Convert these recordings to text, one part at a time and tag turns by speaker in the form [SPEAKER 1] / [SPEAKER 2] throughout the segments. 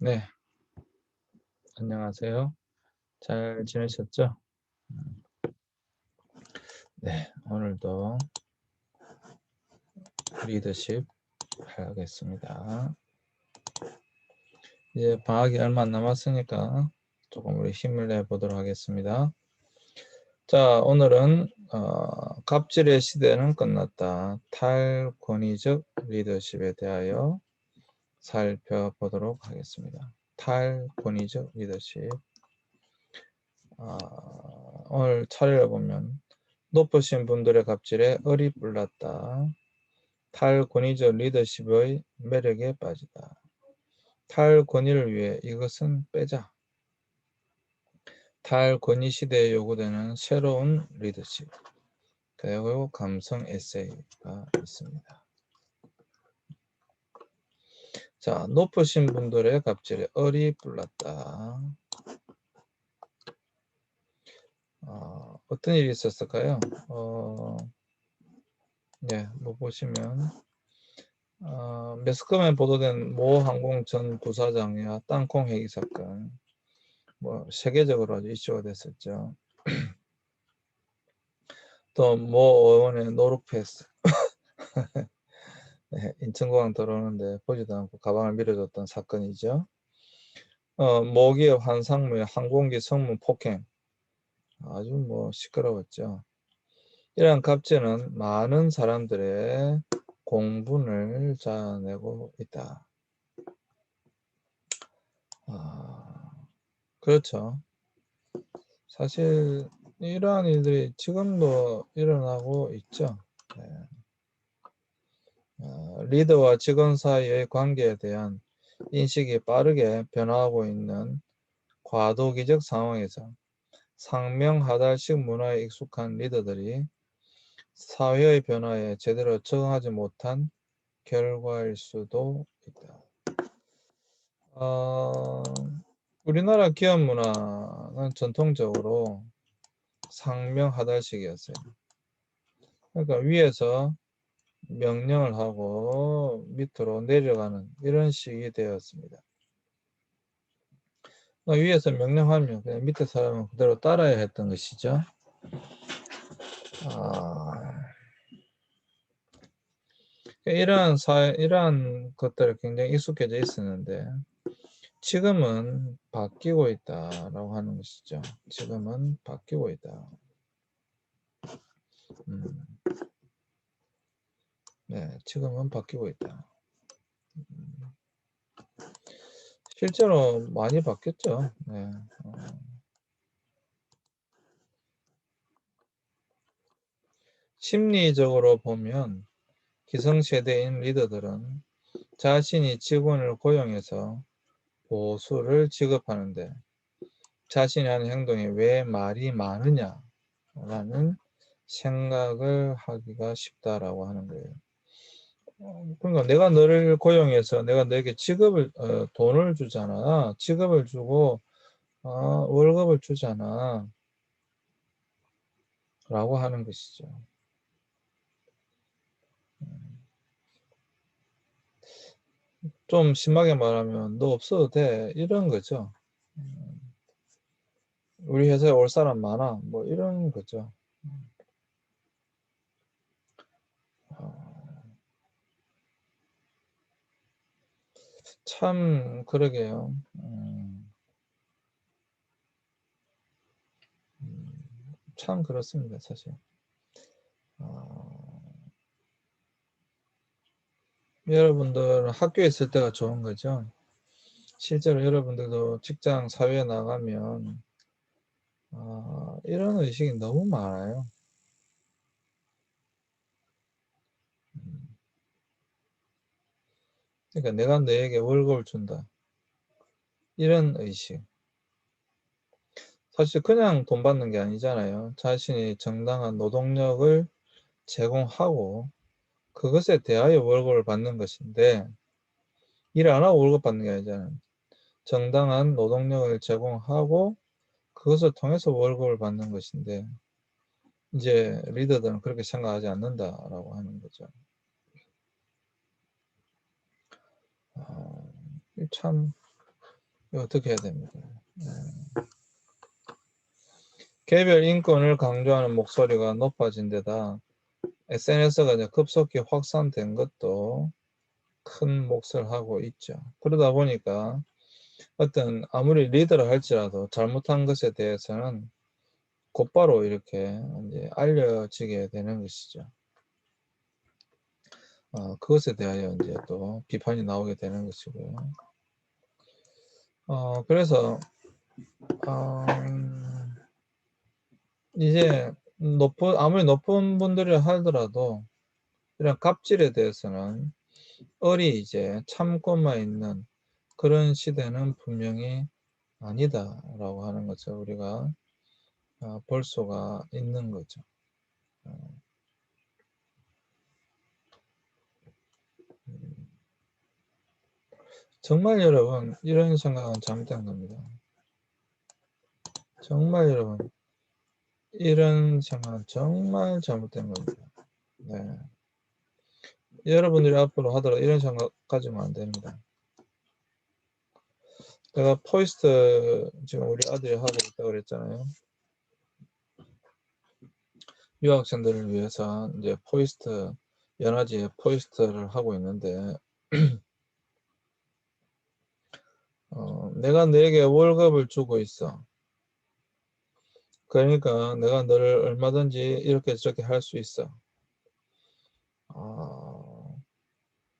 [SPEAKER 1] 네, 안녕하세요. 잘 지내셨죠? 네, 오늘도 리더십 하겠습니다. 이제 방학이 얼마 안 남았으니까 조금 우리 힘을 내보도록 하겠습니다. 자, 오늘은 갑질의 시대는 끝났다. 탈권위적 리더십에 대하여 살펴보도록 하겠습니다. 탈권위적 리더십. 오늘 차례를 보면 높으신 분들의 갑질에 얼이 불났다. 탈권위적 리더십의 매력에 빠지다. 탈권위를 위해 이것은 빼자. 탈권위 시대에 요구되는 새로운 리더십. 그리고 감성 에세이가 있습니다. 자, 높으신 분들의 갑질에 얼이 불났다. 어떤 일이 있었을까요? 뭐 보시면 매스컴에 보도된 모 항공 전 부사장의 땅콩 해기 사건, 뭐 세계적으로 아주 이슈가 됐었죠. 또 모 의원의 노루패스 네, 인천공항 들어오는데 보지도 않고 가방을 밀어줬던 사건이죠. 모기업 한상무의 항공기 성문 폭행, 아주 뭐 시끄러웠죠. 이러한 갑질은 많은 사람들의 공분을 자아내고 있다. 그렇죠. 사실 이러한 일들이 지금도 일어나고 있죠. 네. 리더와 직원 사이의 관계에 대한 인식이 빠르게 변화하고 있는 과도기적 상황에서 상명하달식 문화에 익숙한 리더들이 사회의 변화에 제대로 적응하지 못한 결과일 수도 있다. 우리나라 기업 문화는 전통적으로 상명하달식이었어요. 그러니까 위에서 명령을 하고 밑으로 내려가는 이런 식이 되었습니다. 위에서 명령하면 그냥 밑에 사람은 그대로 따라야 했던 것이죠. 이러한 것들이 굉장히 익숙해져 있었는데 지금은 바뀌고 있다라고 하는 것이죠. 지금은 바뀌고 있다. 네, 지금은 바뀌고 있다. 실제로 많이 바뀌었죠. 네. 심리적으로 보면 기성세대인 리더들은 자신이 직원을 고용해서 보수를 지급하는데 자신이 하는 행동에 왜 말이 많으냐라는 생각을 하기가 쉽다라고 하는 거예요. 그러니까 내가 너를 고용해서 내가 너에게 돈을 주잖아. 직업을 주고 월급을 주잖아. 라고 하는 것이죠. 좀 심하게 말하면 너 없어도 돼. 이런 거죠. 우리 회사에 올 사람 많아. 뭐 이런 거죠. 참 그러게요. 참 그렇습니다. 사실. 여러분들 학교에 있을 때가 좋은 거죠. 실제로 여러분들도 직장 사회에 나가면 이런 의식이 너무 많아요. 그러니까 내가 너에게 월급을 준다. 이런 의식. 사실 그냥 돈 받는 게 아니잖아요. 자신이 정당한 노동력을 제공하고 그것에 대하여 월급을 받는 것인데 일 안 하고 월급 받는 게 아니잖아요. 정당한 노동력을 제공하고 그것을 통해서 월급을 받는 것인데 이제 리더들은 그렇게 생각하지 않는다라고 하는 거죠. 참 이거 어떻게 해야 됩니까? 네. 개별 인권을 강조하는 목소리가 높아진 데다 SNS가 이제 급속히 확산된 것도 큰 몫을 하고 있죠. 그러다 보니까 어떤 아무리 리더를 할지라도 잘못한 것에 대해서는 곧바로 이렇게 이제 알려지게 되는 것이죠. 그것에 대하여 이제 또 비판이 나오게 되는 것이고요. 그래서 이제 아무리 높은 분들이 하더라도 이런 갑질에 대해서는 이제 참고만 있는 그런 시대는 분명히 아니다라고 하는 것을 우리가 볼 수가 있는 거죠. 정말 여러분 이런 생각은 잘못된 겁니다. 정말 여러분 이런 생각은 정말 잘못된 겁니다. 네. 여러분들이 앞으로 하더라도 이런 생각 가지면 안 됩니다. 제가 포이스트 지금 우리 아들이 하고 있다고 그랬잖아요. 유학생들을 위해서 이제 포이스트 연화지에 포이스트를 하고 있는데 내가 너에게 월급을 주고 있어. 그러니까 내가 너를 얼마든지 이렇게 저렇게 할 수 있어.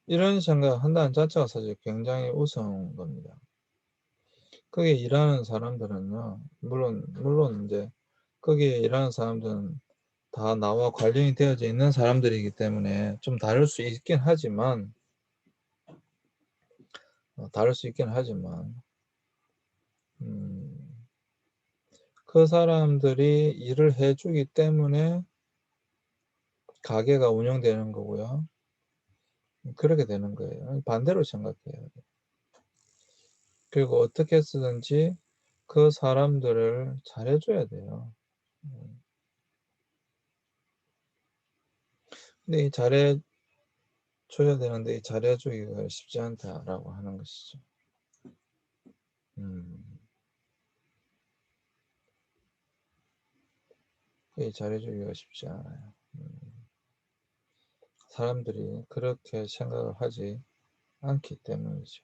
[SPEAKER 1] 이런 생각 한다는 자체가 사실 굉장히 우스운 겁니다. 거기에 일하는 사람들은요, 물론 이제 거기에 일하는 사람들은 다 나와 관련이 되어져 있는 사람들이기 때문에 좀 다를 수 있긴 하지만, 그 사람들이 일을 해주기 때문에 가게가 운영되는 거고요. 그렇게 되는 거예요. 반대로 생각해요. 그리고 어떻게 해서든지 그 사람들을 잘해줘야 돼요. 근데 이 잘해줘야 되는데 이 잘해주기가 쉽지 않다라고 하는 것이죠. 이 잘해주기가 쉽지 않아요. 사람들이 그렇게 생각을 하지 않기 때문이죠.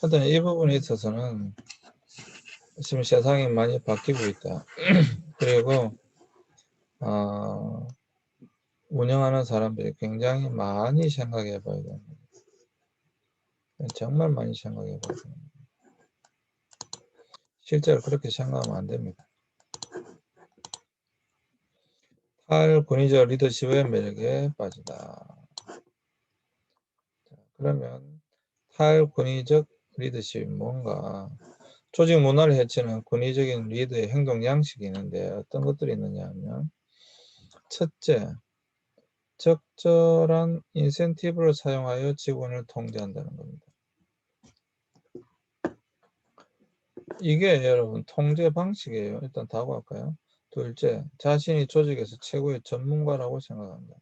[SPEAKER 1] 하여튼 이 부분에 있어서는 지금 세상이 많이 바뀌고 있다. 그리고 운영하는 사람들이 굉장히 많이 생각해 봐야 됩니다. 정말 많이 생각해 봐야 됩니다. 실제로 그렇게 생각하면 안 됩니다. 탈권위적 리더십의 매력에 빠지다. 그러면 탈권위적 리더십이 뭔가? 조직 문화를 해치는 권위적인 리더의 행동 양식이 있는데 어떤 것들이 있느냐 하면, 첫째, 적절한 인센티브를 사용하여 직원을 통제한다는 겁니다. 이게 여러분 통제 방식이에요. 일단 다고 할까요? 둘째, 자신이 조직에서 최고의 전문가라고 생각한다.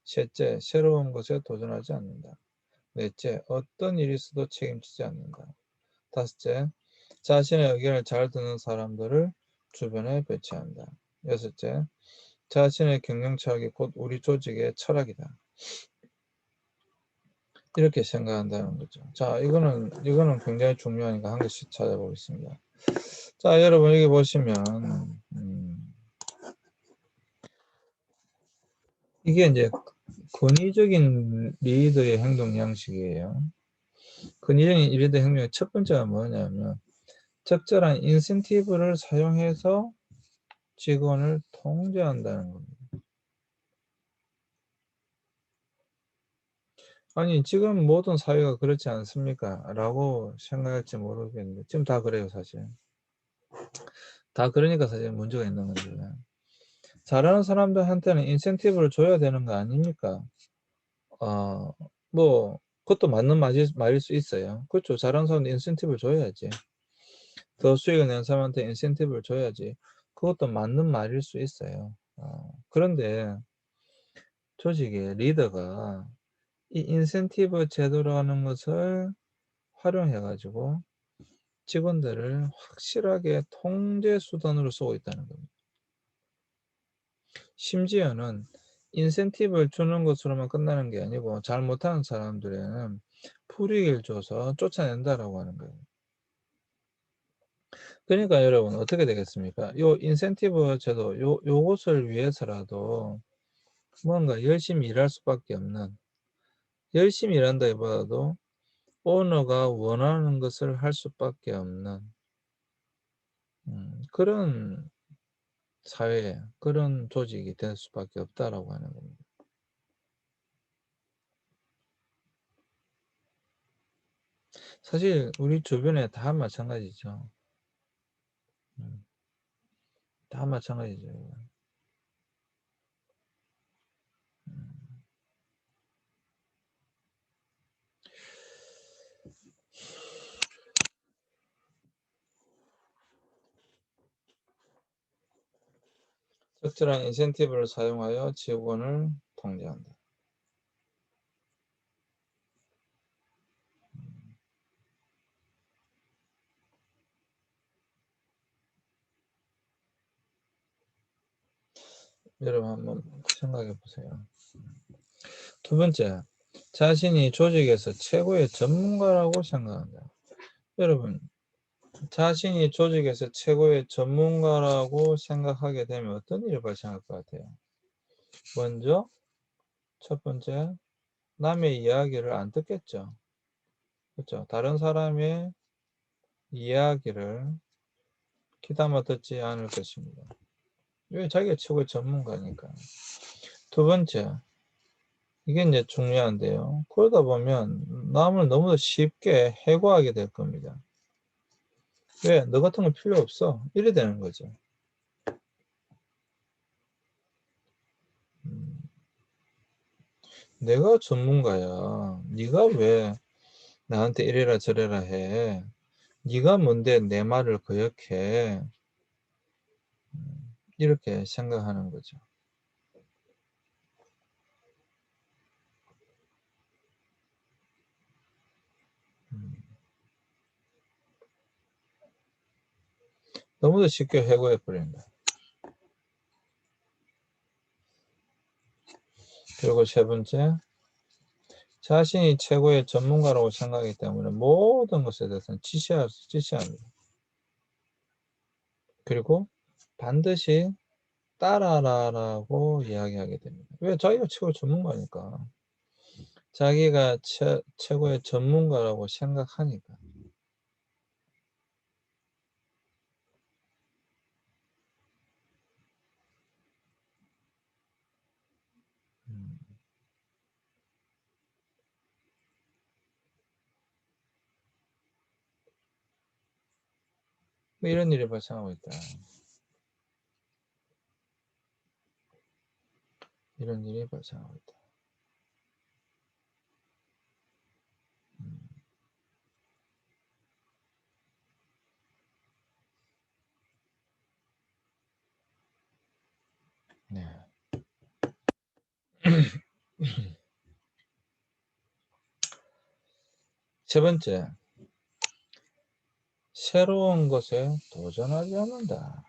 [SPEAKER 1] 셋째, 새로운 것에 도전하지 않는다. 넷째, 어떤 일이 있어도 책임지지 않는다. 다섯째, 자신의 의견을 잘 듣는 사람들을 주변에 배치한다. 여섯째, 자신의 경영 철학이 곧 우리 조직의 철학이다. 이렇게 생각한다는 거죠. 자, 이거는 굉장히 중요하니까 한 개씩 찾아보겠습니다. 자, 여러분 여기 보시면 이게 이제 권위적인 리더의 행동 양식이에요. 권위적인 리더 행동의 첫 번째가 뭐냐면 적절한 인센티브를 사용해서 직원을 통제한다는 겁니다. 아니 지금 모든 사회가 그렇지 않습니까? 라고 생각할지 모르겠는데 지금 다 그래요 사실. 다 그러니까 사실 문제가 있는 건데 잘하는 사람들한테는 인센티브를 줘야 되는 거 아닙니까? 뭐 그것도 맞는 말일 수 있어요. 그렇죠. 잘하는 사람한테 인센티브를 줘야지. 더 수익을 낸 사람한테 인센티브를 줘야지. 그것도 맞는 말일 수 있어요. 그런데 조직의 리더가 이 인센티브 제도라는 것을 활용해 가지고 직원들을 확실하게 통제 수단으로 쓰고 있다는 겁니다. 심지어는 인센티브를 주는 것으로만 끝나는 게 아니고 잘 못하는 사람들에는 불이익을 줘서 쫓아낸다라고 하는 거예요. 그러니까 여러분 어떻게 되겠습니까? 요 인센티브 제도 요것을 위해서라도 뭔가 열심히 일할 수밖에 없는, 열심히 일한다기보다도 오너가 원하는 것을 할 수밖에 없는 그런 사회, 그런 조직이 될 수밖에 없다라고 하는 겁니다. 사실 우리 주변에 다 마찬가지죠. 음, 다 마찬가지죠. 음. 적절한 인센티브를 사용하여 직원을 통제한다. 여러분 한번 생각해 보세요. 두 번째, 자신이 조직에서 최고의 전문가라고 생각한다. 여러분, 자신이 조직에서 최고의 전문가라고 생각하게 되면 어떤 일이 발생할 것 같아요? 먼저, 첫 번째, 남의 이야기를 안 듣겠죠. 그렇죠? 다른 사람의 이야기를 귀담아 듣지 않을 것입니다. 왜? 자기가 최고의 전문가니까. 두 번째, 이게 이제 중요한데요. 그러다 보면 남을 너무 쉽게 해고하게 될 겁니다. 왜? 너 같은 건 필요 없어. 이래 되는 거죠. 음, 내가 전문가야. 네가 왜 나한테 이래라 저래라 해. 네가 뭔데 내 말을 거역해. 이렇게 생각하는 거죠. 음, 너무도 쉽게 해고해 버린다. 그리고 세 번째, 자신이 최고의 전문가라고 생각하기 때문에 모든 것에 대해서는 지시합니다. 그리고 반드시 따라라라고 이야기하게 됩니다. 왜? 자기가 최고의 전문가니까. 자기가 최고의 전문가라고 생각하니까. 음, 뭐 이런 일이 발생하고 있다. 이런 일이 발생하고 있다. 음, 네. 세 번째, 새로운 것에 도전하지 않는다.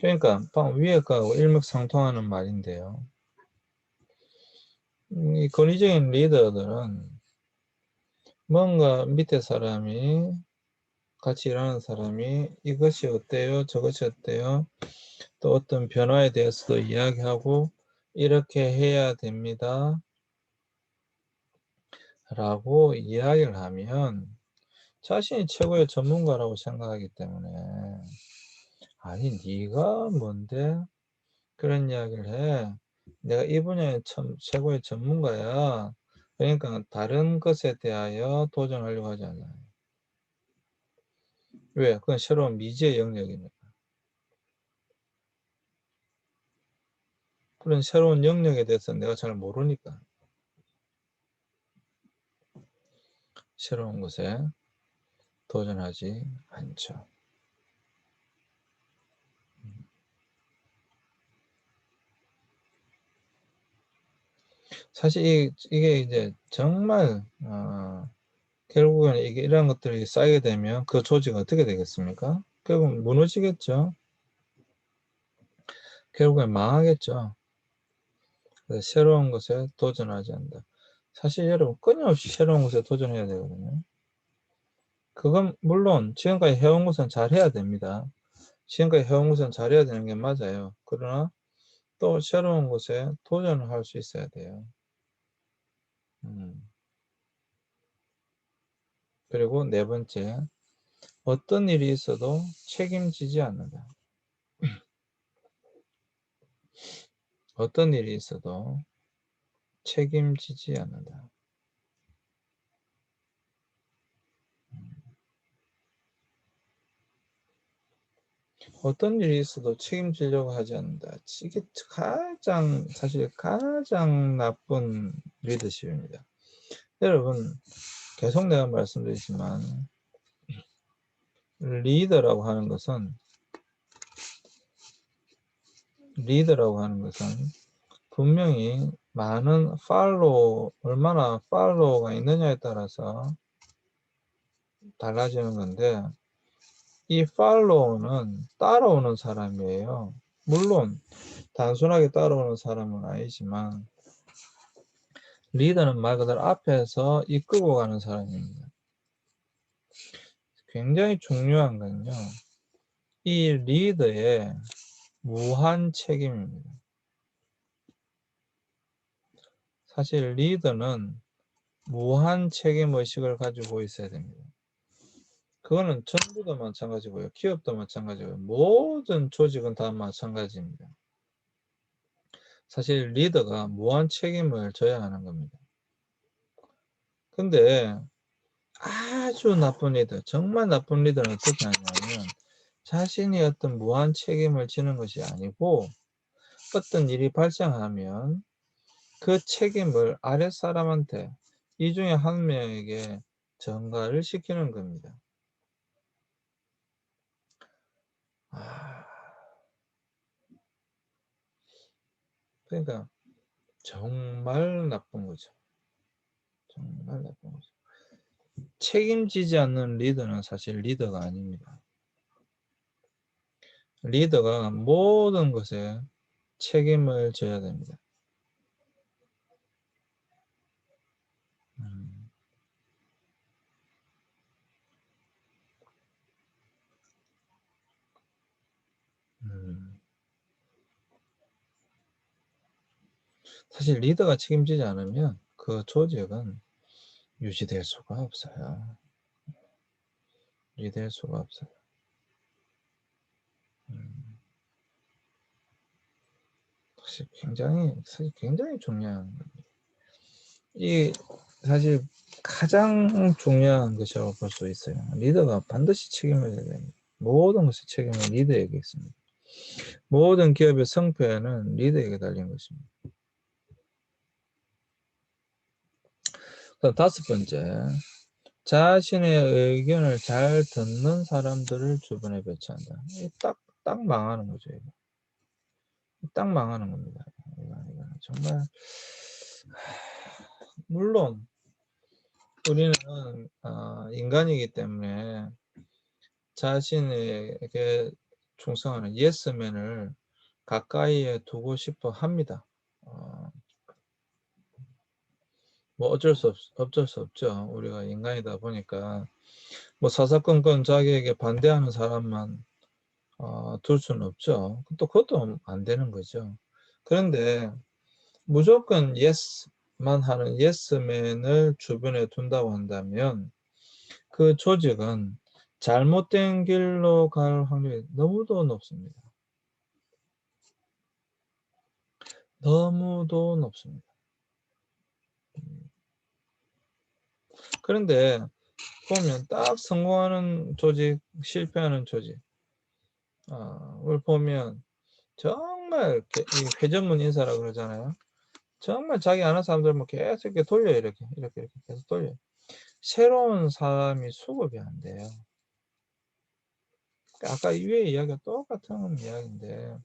[SPEAKER 1] 그러니까 방금 위에 거하고 일맥상통하는 말인데요. 이 권위적인 리더들은 뭔가 밑에 사람이, 같이 일하는 사람이 이것이 어때요? 저것이 어때요? 또 어떤 변화에 대해서도 이야기하고 이렇게 해야 됩니다. 라고 이야기를 하면 자신이 최고의 전문가라고 생각하기 때문에 아니 네가 뭔데 그런 이야기를 해. 내가 이 분야의 최고의 전문가야. 그러니까 다른 것에 대하여 도전하려고 하지 않아요. 왜? 그건 새로운 미지의 영역이니까. 그런 새로운 영역에 대해서 내가 잘 모르니까 새로운 것에 도전하지 않죠. 사실 이게 이제 정말 결국은 이게 이런 것들이 쌓이게 되면 그 조직은 어떻게 되겠습니까? 결국은 무너지겠죠. 결국엔 망하겠죠. 그래서 새로운 것에 도전하지 않는다. 사실 여러분 끊임없이 새로운 것에 도전해야 되거든요. 그건 물론 지금까지 해온 것은 잘해야 됩니다. 지금까지 해온 것은 잘해야 되는 게 맞아요. 그러나 또 새로운 것에 도전을 할 수 있어야 돼요. 그리고 네 번째, 어떤 일이 있어도 책임지지 않는다. 어떤 일이 있어도 책임지지 않는다. 어떤 일이 있어도 책임지려고 하지 않는다. 이게 사실 가장 나쁜 리더십입니다. 여러분, 계속 내가 말씀드리지만, 리더라고 하는 것은 분명히 많은 얼마나 팔로워가 있느냐에 따라서 달라지는 건데, 이 팔로워는 따라오는 사람이에요. 물론 단순하게 따라오는 사람은 아니지만 리더는 말 그대로 앞에서 이끌고 가는 사람입니다. 굉장히 중요한 건요, 이 리더의 무한 책임입니다. 사실 리더는 무한 책임의식을 가지고 있어야 됩니다. 그거는 정부도 마찬가지고요, 기업도 마찬가지고요, 모든 조직은 다 마찬가지입니다. 사실 리더가 무한 책임을 져야 하는 겁니다. 근데 아주 나쁜 리더, 정말 나쁜 리더는 어떻게 하냐면 자신이 어떤 무한 책임을 지는 것이 아니고 어떤 일이 발생하면 그 책임을 아랫사람한테, 이 중에 한 명에게 전가를 시키는 겁니다. 그러니까 정말 나쁜 거죠. 정말 나쁜 거죠. 책임지지 않는 리더는 사실 리더가 아닙니다. 리더가 모든 것에 책임을 져야 됩니다. 사실 리더가 책임지지 않으면 그 조직은 유지될 수가 없어요. 유지될 수가 없어요. 사실 굉장히 중요한 겁니다. 이 사실 가장 중요한 것이라고 볼 수 있어요. 리더가 반드시 책임을 져야 됩니다. 모든 것의 책임은 리더에게 있습니다. 모든 기업의 성패는 리더에게 달린 것입니다. 다섯 번째, 자신의 의견을 잘 듣는 사람들을 주변에 배치한다. 딱 망하는 거죠. 이거. 딱 망하는 겁니다. 이거 정말. 물론 우리는 인간이기 때문에 자신에게 충성하는 예스맨을 가까이에 두고 싶어 합니다. 뭐 어쩔 수 없죠. 우리가 인간이다 보니까 뭐 사사건건 자기에게 반대하는 사람만 둘 수는 없죠. 또 그것도 안 되는 거죠. 그런데 무조건 예스만 하는 예스맨을 주변에 둔다고 한다면 그 조직은 잘못된 길로 갈 확률이 너무도 높습니다. 너무도 높습니다. 그런데 보면 딱 성공하는 조직, 실패하는 조직, 을 보면 정말 정말 이 회전문 인사라고 그러잖아요. 정말 자기 아는 사람들 뭐 계속 이렇게 돌려요. 이렇게 계속 돌려요. 새로운 사람이 수급이 안 돼요. 아까 위에 이야기가 똑같은 이야기인데,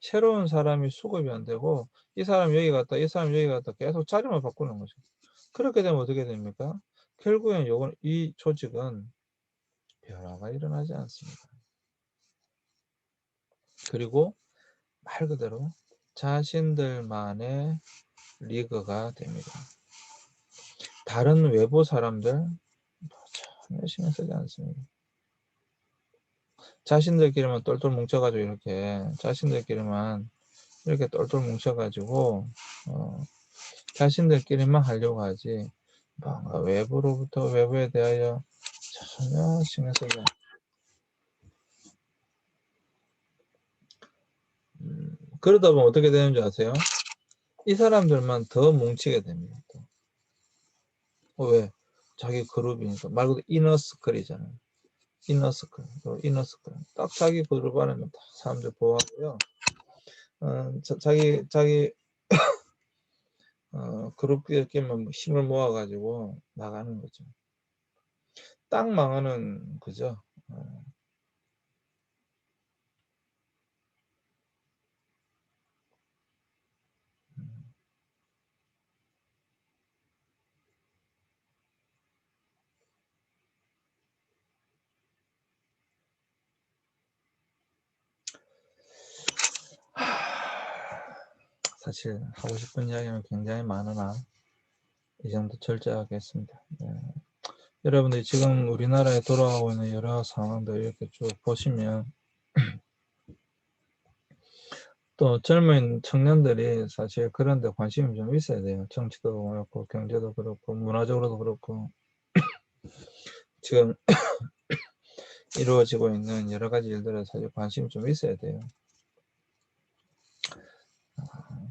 [SPEAKER 1] 새로운 사람이 수급이 안 되고, 이 사람 여기 갔다, 이 사람 여기 갔다 계속 자리만 바꾸는 거죠. 그렇게 되면 어떻게 됩니까? 결국엔 이 조직은 변화가 일어나지 않습니다. 그리고 말 그대로 자신들만의 리그가 됩니다. 다른 외부 사람들 전혀 신경 쓰지 않습니다. 자신들끼리만 똘똘 뭉쳐가지고 자신들끼리만 이렇게 똘똘 뭉쳐가지고 자신들끼리만 하려고 하지 뭔가 외부에 대하여 전혀 신경 쓰지 않습니다. 그러다 보면 어떻게 되는지 아세요? 이 사람들만 더 뭉치게 됩니다. 왜? 자기 그룹이니까. 말 그대로 이너스클이잖아요. 이너스클. 딱 자기 그룹 안에는 다 사람들 보호하고요. 자기 그룹끼리만 힘을 모아가지고 나가는 거죠. 딱 망하는 거죠. 사실 하고 싶은 이야기는 굉장히 많으나 이 정도 절제하겠습니다. 네. 여러분들이 지금 우리나라에 돌아가고 있는 여러 상황들 이렇게 쭉 보시면 또 젊은 청년들이 사실 그런 데 관심이 좀 있어야 돼요. 정치도 그렇고 경제도 그렇고 문화적으로도 그렇고 지금 이루어지고 있는 여러 가지 일들에 사실 관심이 좀 있어야 돼요.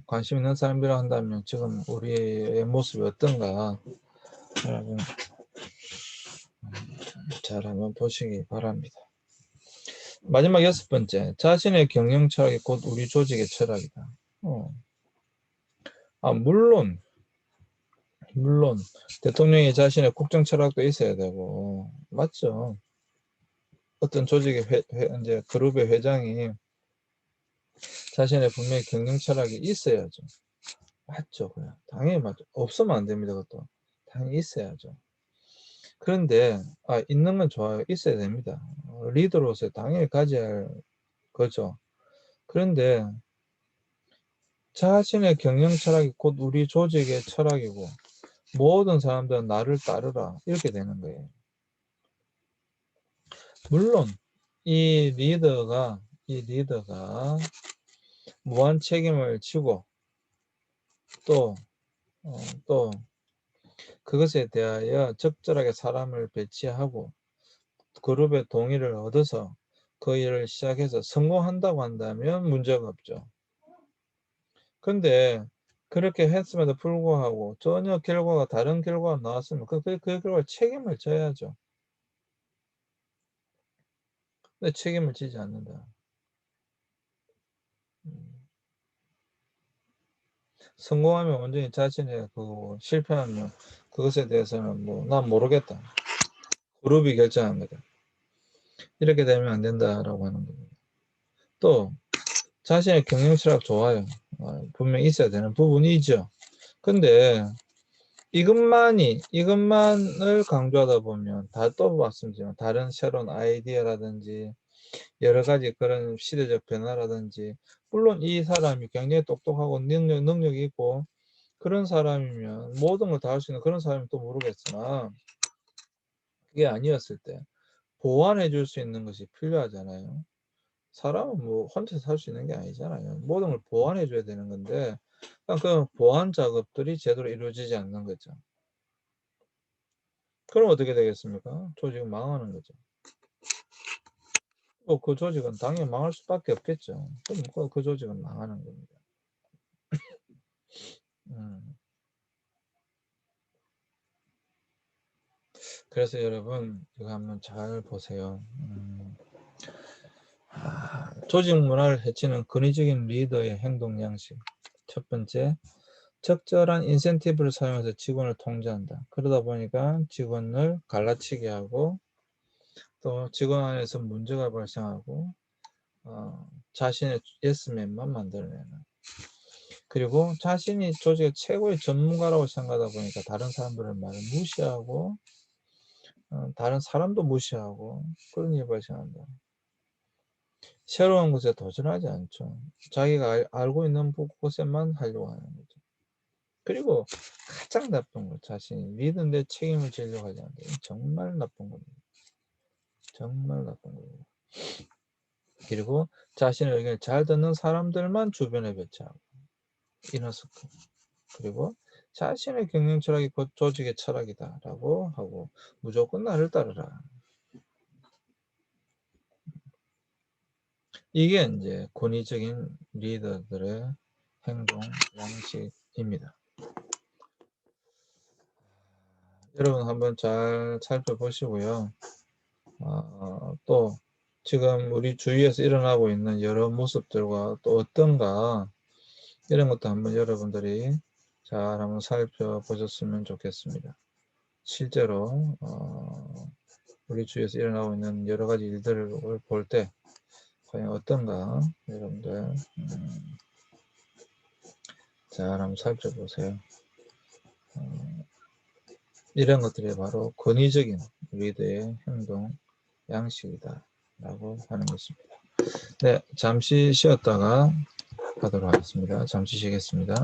[SPEAKER 1] 관심 있는 사람이라 한다면 지금 우리의 모습이 어떤가 여러분 잘 한번 보시기 바랍니다. 마지막 6번째, 자신의 경영 철학이 곧 우리 조직의 철학이다. 물론 대통령이 자신의 국정 철학도 있어야 되고 맞죠. 어떤 조직의 이제 그룹의 회장이 자신의 분명히 경영 철학이 있어야죠. 맞죠. 그냥 당연히 맞죠. 없으면 안 됩니다. 그것도 당연히 있어야죠. 그런데 있는 건 좋아요. 있어야 됩니다. 리더로서 당연히 가져야 할 거죠. 그런데 자신의 경영 철학이 곧 우리 조직의 철학이고 모든 사람들은 나를 따르라 이렇게 되는 거예요. 물론 이 리더가 무한 책임을 지고 또 그것에 대하여 적절하게 사람을 배치하고 그룹의 동의를 얻어서 그 일을 시작해서 성공한다고 한다면 문제가 없죠. 근데 그렇게 했음에도 불구하고 전혀 결과가 다른 결과가 나왔으면 그 결과에 책임을 져야죠. 근데 책임을 지지 않는다. 성공하면 완전히 자신의 그거고 실패하면 그것에 대해서는 뭐 난 모르겠다. 그룹이 결정한 거다. 이렇게 되면 안 된다라고 하는 겁니다. 또 자신의 경영 철학 좋아요. 분명히 있어야 되는 부분이죠. 근데 이것만을 강조하다 보면 또 말씀드리면 다른 새로운 아이디어라든지 여러 가지 그런 시대적 변화라든지 물론 이 사람이 굉장히 똑똑하고 능력이 있고 그런 사람이면 모든 걸 다 할 수 있는 그런 사람이 또 모르겠으나 그게 아니었을 때 보완해 줄 수 있는 것이 필요하잖아요. 사람은 뭐 혼자서 살 수 있는 게 아니잖아요. 모든 걸 보완해 줘야 되는 건데 그 보완 작업들이 제대로 이루어지지 않는 거죠. 그럼 어떻게 되겠습니까? 조직은 망하는 거죠. 그 조직은 당연히 망할 수밖에 없겠죠. 그럼 그 조직은 망하는 겁니다. 음. 그래서 여러분 이거 한번 잘 보세요. 조직 문화를 해치는 권위적인 리더의 행동 양식. 첫 번째, 적절한 인센티브를 사용해서 직원을 통제한다. 그러다 보니까 직원을 갈라치게 하고 또 직원 안에서 문제가 발생하고 자신의 예스맨만 만들어내는. 그리고 자신이 조직의 최고의 전문가라고 생각하다 보니까 다른 사람들의 말을 무시하고 다른 사람도 무시하고 그런 일이 발생한다. 새로운 것에 도전하지 않죠. 자기가 알고 있는 곳에만 하려고 하는 거죠. 그리고 가장 나쁜 거, 자신이 리더인데 책임을 지려고 하지 않는다. 정말 나쁜 겁니다. 정말 나쁜 거예요. 그리고 자신의 의견을 잘 듣는 사람들만 주변에 배치하고 이너스크. 그리고 자신의 경영 철학이 곧 조직의 철학이다라고 하고 무조건 나를 따르라. 이게 이제 권위적인 리더들의 행동 양식입니다. 여러분 한번 잘 살펴보시고요. 또 지금 우리 주위에서 일어나고 있는 여러 모습들과 또 어떤가 이런 것도 한번 여러분들이 잘 한번 살펴보셨으면 좋겠습니다. 실제로 우리 주위에서 일어나고 있는 여러 가지 일들을 볼 때 과연 어떤가 여러분들 잘 한번 살펴보세요. 이런 것들이 바로 권위적인 리더의 행동 양식이다 라고 하는 것입니다. 네, 잠시 쉬었다가 하도록 하겠습니다. 잠시 쉬겠습니다.